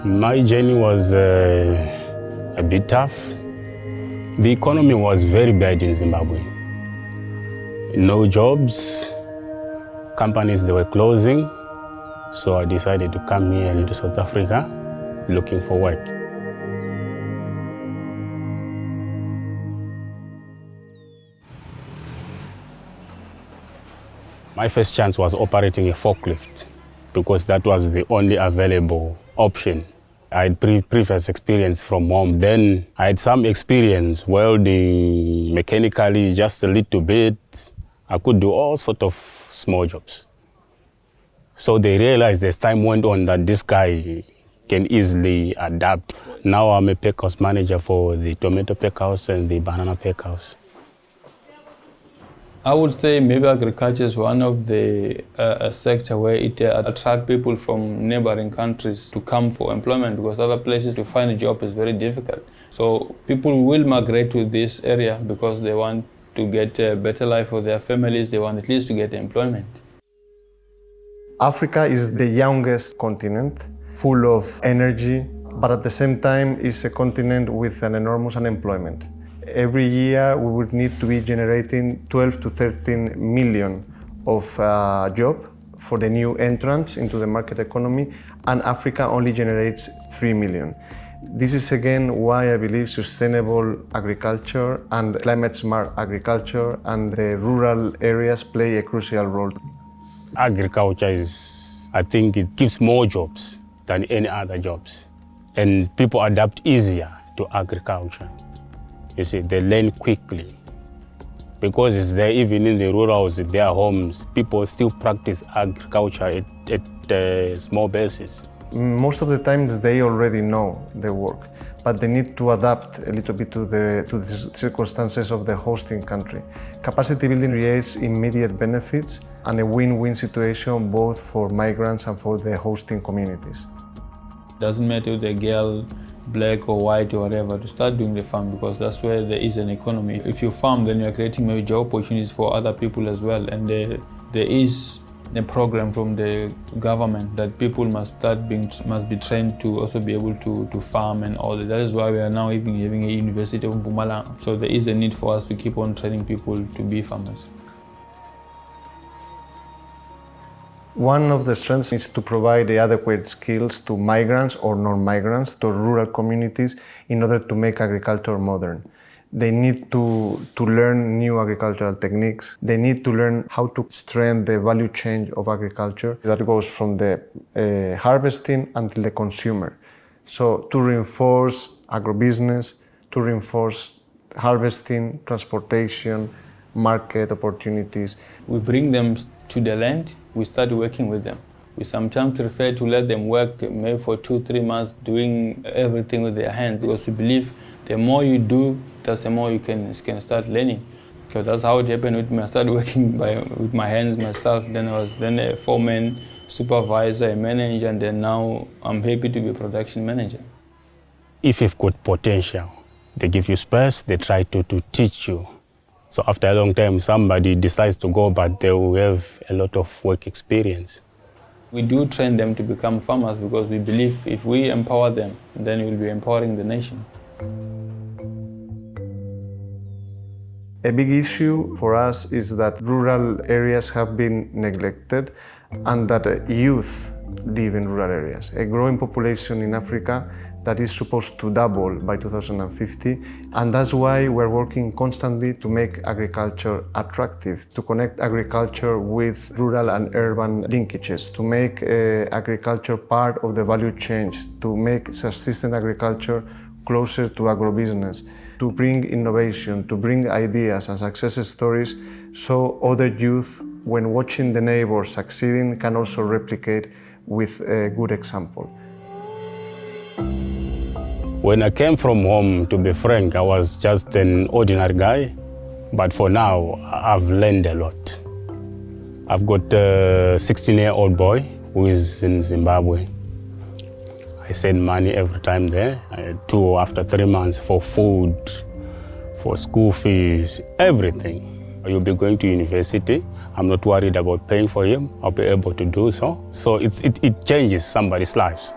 My journey was a bit tough. The economy was very bad in Zimbabwe. No jobs, companies they were closing, so I decided to come here into South Africa looking for work. My first chance was operating a forklift because that was the only available option. I had previous experience from home. Then I had some experience welding, mechanically, just a little bit. I could do all sorts of small jobs. So they realized as time went on that this guy can easily adapt. Now I'm a packhouse manager for the tomato packhouse and the banana packhouse. I would say maybe agriculture is one of the sector where it attracts people from neighboring countries to come for employment, because other places to find a job is very difficult. So people will migrate to this area because they want to get a better life for their families. They want at least to get employment. Africa is the youngest continent, full of energy, but at the same time is a continent with an enormous unemployment. Every year we would need to be generating 12 to 13 million of jobs for the new entrants into the market economy, and Africa only generates 3 million. This is again why I believe sustainable agriculture and climate-smart agriculture and the rural areas play a crucial role. Agriculture is, I think it gives more jobs than any other jobs. And people adapt easier to agriculture. You see, they learn quickly. Because it's there, even in the rurals, their homes, people still practice agriculture at small basis. Most of the times they already know the work, but they need to adapt a little bit to the circumstances of the hosting country. Capacity building creates immediate benefits and a win-win situation both for migrants and for the hosting communities. Doesn't matter if the girl black or white or whatever, to start doing the farm, because that's where there is an economy. If you farm, then you're creating maybe job opportunities for other people as well. And there is a program from the government that people must be trained to also be able to farm and all that. That is why we are now even having a university of Mpumalanga. So there is a need for us to keep on training people to be farmers. One of the strengths is to provide the adequate skills to migrants or non-migrants, to rural communities, in order to make agriculture modern. They need to learn new agricultural techniques. They need to learn how to strengthen the value chain of agriculture that goes from the harvesting until the consumer. So to reinforce agrobusiness, to reinforce harvesting, transportation, market opportunities. We bring them to the land, we start working with them. We sometimes prefer to let them work maybe for 2-3 months doing everything with their hands, because we believe the more you do, that's the more you can start learning. Because that's how it happened with me. I started working with my hands myself, then I was a foreman, supervisor, a manager, and then now I'm happy to be a production manager. If you've got potential, they give you space, they try to teach you. So after a long time, somebody decides to go, but they will have a lot of work experience. We do train them to become farmers because we believe if we empower them, then we'll be empowering the nation. A big issue for us is that rural areas have been neglected and that youth live in rural areas. A growing population in Africa that is supposed to double by 2050, and that's why we're working constantly to make agriculture attractive, to connect agriculture with rural and urban linkages, to make agriculture part of the value chain, to make subsistence agriculture closer to agrobusiness, to bring innovation, to bring ideas and success stories so other youth, when watching the neighbors succeeding, can also replicate with a good example. When I came from home, to be frank, I was just an ordinary guy. But for now, I've learned a lot. I've got a 16-year-old boy who is in Zimbabwe. I send money every time there, after 3 months for food, for school fees, everything. You'll be going to university. I'm not worried about paying for him. I'll be able to do so. So it changes somebody's lives.